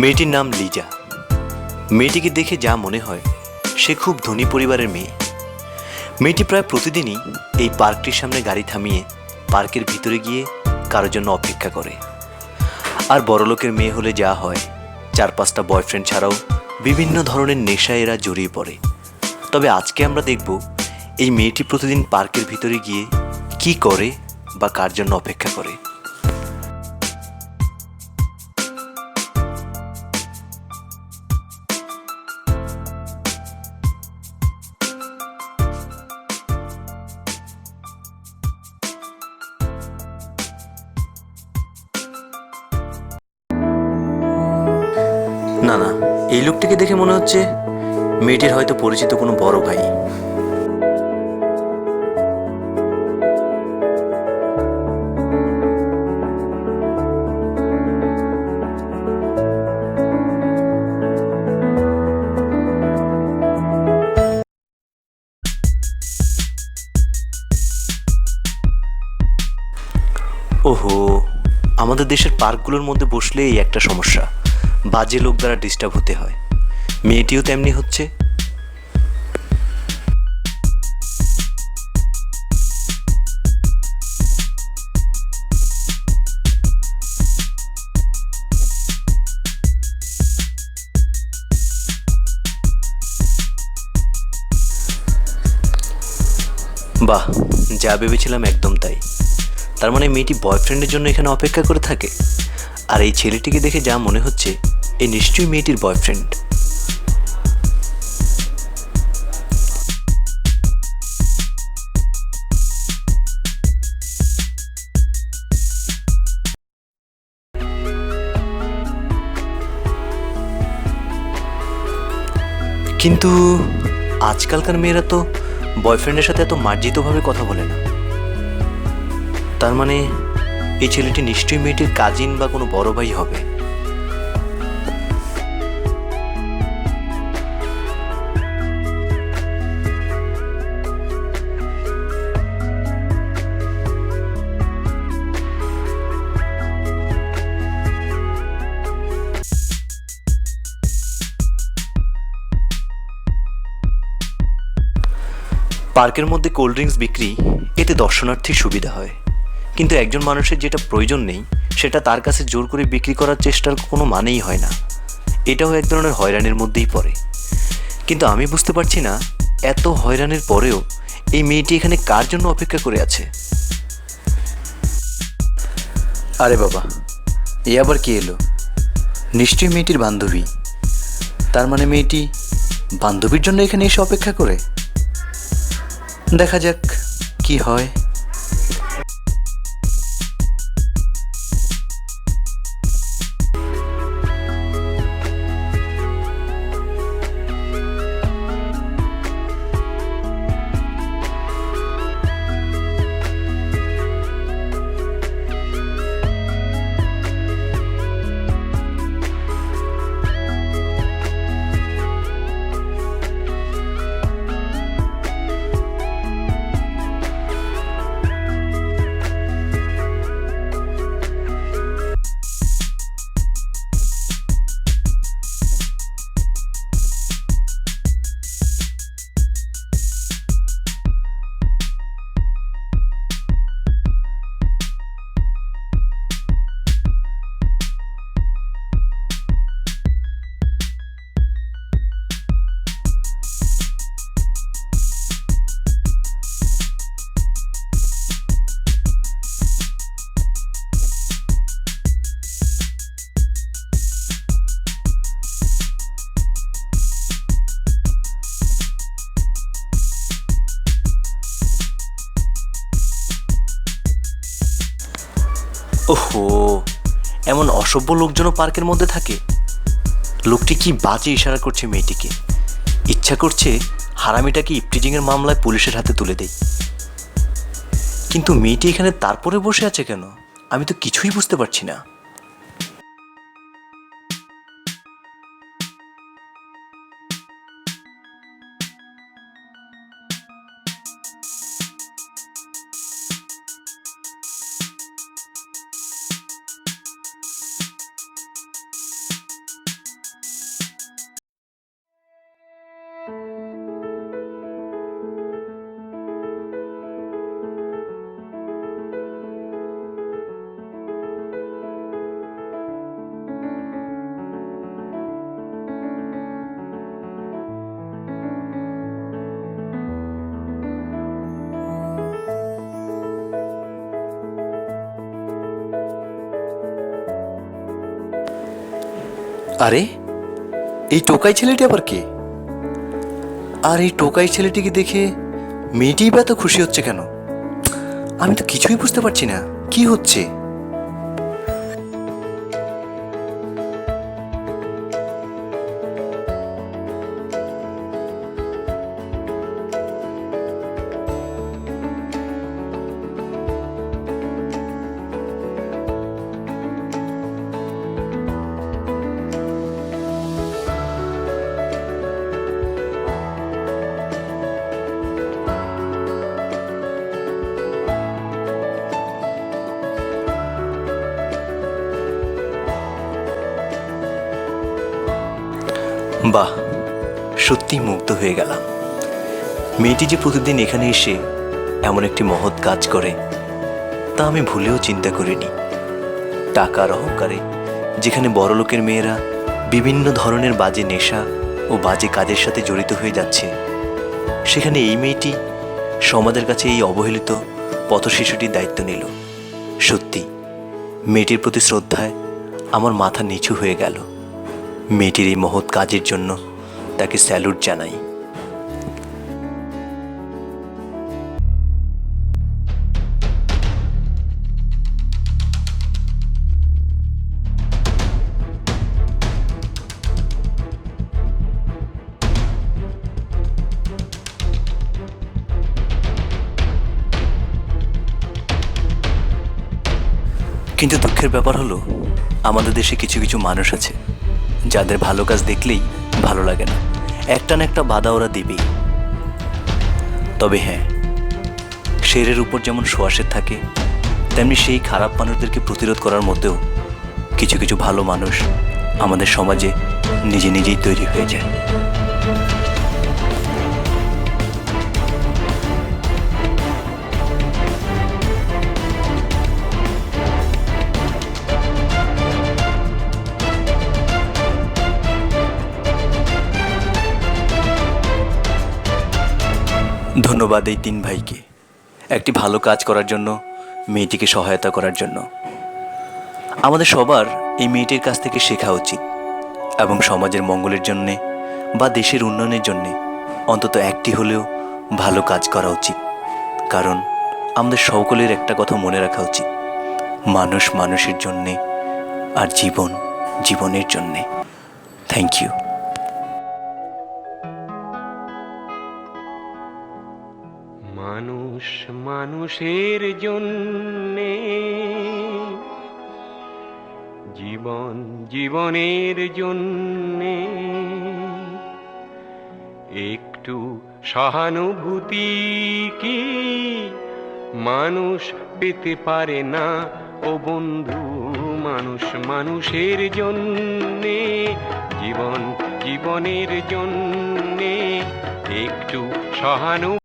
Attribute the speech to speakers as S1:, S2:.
S1: মেয়েটির নাম লিজা। মেয়েটিকে দেখে যা মনে হয় সে খুব ধনী পরিবারের মেয়ে। মেয়েটি প্রায় প্রতিদিনই এই পার্কটির সামনে গাড়ি থামিয়ে পার্কের ভিতরে গিয়ে কারোর জন্য অপেক্ষা করে। আর বড়লোকের মেয়ে হলে যা হয়, 4-5টা বয়ফ্রেন্ড ছাড়াও বিভিন্ন ধরনের নেশায় এরা জড়িয়ে পড়ে। তবে আজকে আমরা দেখব এই মেয়েটি প্রতিদিন পার্কের ভিতরে গিয়ে কি করে বা কার জন্য অপেক্ষা করে। না না, এই লোকটিকে দেখে মনে হচ্ছে মেয়েটির হয়তো পরিচিত কোনো বড় ভাই। ওহো, আমাদের দেশের পার্কগুলোর মধ্যে বসলে এই একটা সমস্যা, বাজে লোক দ্বারা ডিস্টার্ব হতে হয়। মেয়েটিও তেমনি হচ্ছে। বাহ, যা ভেবেছিলাম একদম তাই। তার মানে মেয়েটি বয়ফ্রেন্ডের জন্য এখানে অপেক্ষা করে থাকে। আর এই ছেলেটিকে দেখে যা মনে হচ্ছে এ নিশ্চয়ই মেয়েটির বয়ফ্রেন্ড। কিন্তু আজকালকার মেয়েরা তো বয়ফ্রেন্ডের সাথে এত মার্জিতভাবে কথা বলে না। তার মানে এই ছেলেটি নিশ্চয়ই মেয়েটির কাজিন বা কোনো বড় ভাই হবে। পার্কের মধ্যে কোল্ড ড্রিঙ্কস বিক্রি, এতে দর্শনার্থীর সুবিধা হয়। কিন্তু একজন মানুষের যেটা প্রয়োজন নেই সেটা তার কাছে জোর করে বিক্রি করার চেষ্টার কোনো মানেই হয় না। এটাও এক ধরনের হয়রানির মধ্যেই পড়ে। কিন্তু আমি বুঝতে পারছি না, এত হয়রানির পরেও এই মেয়েটি এখানে কার জন্য অপেক্ষা করে আছে। আরে বাবা, এ আবার কি এলো? নিশ্চয়ই মেয়েটির বান্ধবী। তার মানে মেয়েটি বান্ধবীর জন্য এখানে এসে অপেক্ষা করে। দেখা যাক কি হয়। ওহো, এমন অসভ্য লোকজনও পার্কের মধ্যে থাকে। লোকটি কি বাজে ইশারা করছে মেয়েটিকে। ইচ্ছা করছে হারামিটাকে ইপটিজিংয়ের মামলায় পুলিশের হাতে তুলে দেয়। কিন্তু মেয়েটি এখানে তারপরে বসে আছে কেন? আমি তো কিছুই বুঝতে পারছি না। আরে, এই টোকাই ছেলেটি আবার কে? আর এই টোকাই ছেলেটিকে দেখে মেয়েটিই বা এত খুশি হচ্ছে কেন? আমি তো কিছুই বুঝতে পারছি না কি হচ্ছে। বাহ, সত্যি মুগ্ধ হয়ে গেলাম। মেয়েটি যে প্রতিদিন এখানে এসে এমন একটি মহৎ কাজ করে তা আমি ভুলেও চিন্তা করিনি। টাকার অহংকারে যেখানে বড়লোকের মেয়েরা বিভিন্ন ধরনের বাজে নেশা ও বাজে কাজের সাথে জড়িত হয়ে যাচ্ছে, সেখানে এই মেয়েটি সমাজের কাছে এই অবহেলিত পথশিশুটির দায়িত্ব নিল। সত্যি মেয়েটির প্রতি শ্রদ্ধায় আমার মাথা নিচু হয়ে গেল। মেয়েটির এই মহৎ কাজের জন্য তাকে স্যালুট জানাই। কিন্তু দুঃখের ব্যাপার হলো, আমাদের দেশে কিছু কিছু মানুষ আছে যাদের ভালো কাজ দেখলেই ভালো লাগে না, একটা না একটা বাধা ওরা দেবেই। তবে হ্যাঁ, শেরের উপর যেমন সোয়াশের থাকে, তেমনি সেই খারাপ মানুষদেরকে প্রতিরোধ করার মধ্যেও কিছু কিছু ভালো মানুষ আমাদের সমাজে নিজে নিজেই তৈরি হয়ে যায়। ধন্যবাদ এই তিন ভাইকে একটি ভালো কাজ করার জন্য, মেয়েটিকে সহায়তা করার জন্য। আমাদের সবার এই মেয়েটির কাছ থেকে শেখা উচিত এবং সমাজের মঙ্গলের জন্যে বা দেশের উন্নয়নের জন্যে অন্তত একটি হলেও ভালো কাজ করা উচিত। কারণ আমাদের সকলের একটা কথা মনে রাখা উচিত, মানুষ মানুষের জন্যে আর জীবন জীবনের জন্যে। Thank you.
S2: মানুষ মানুষের জন্যে, জীবন জীবনের জন্যে, একটু সহানুভূতি কি মানুষ পেতে পারে না ও বন্ধু? মানুষ মানুষের জন্যে, জীবন জীবনের জন্যে, একটু সহানুভূতি